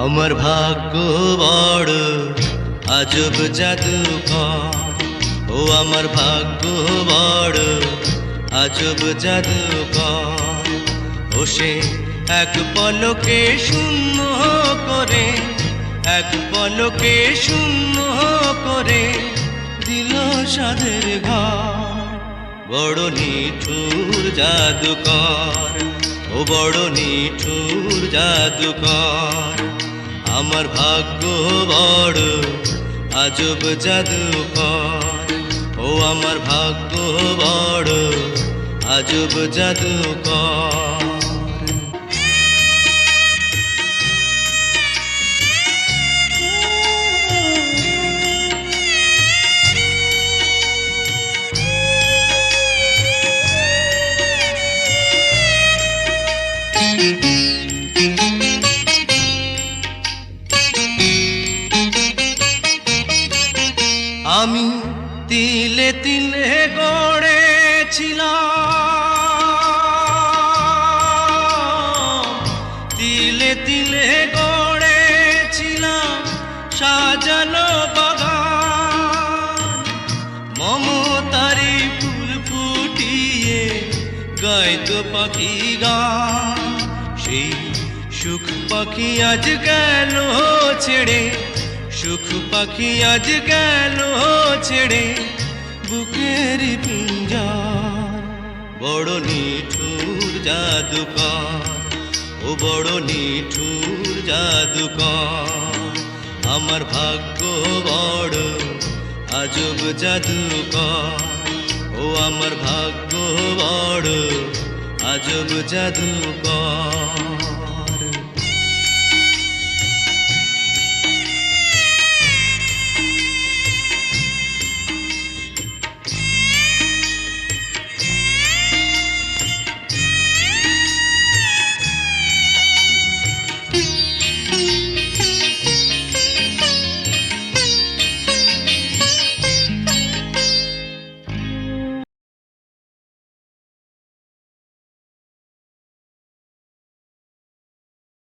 আমার ভাগ্য বড় আজব জাদুকর, ও আমার ভাগ্য বড় আজব জাদুকর। ও সে এক পলকে শূন্য করে, এক পলকে শূন্য করে দিল সাধের ঘর। বড় নিঠুর জাদুকর, ও বড় নিঠুর জাদুকর। আমার ভাগ্য বড় আজব জাদুকর, ও আমার ভাগ্য বড় আজব জাদুকর। আমি তিলে তিলে গড়েছিলাম, তিলে তিলে গড়েছিলাম সাজানো বাগান। মমতারি ফুল ফুটিয়ে গাইতো পাখি গান। সেই সুখ পাখি আজ গেল ছেড়ে, সুখ পাখি আজ গেল ছেড়ে বুকের পিঞ্জর। বড় নিঠুর জাদুকর, ও বড় নিঠুর জাদুকর। আমার ভাগ্য বড় আজব জাদুকর, ও আমার ভাগ্য বড় আজব জাদুকর।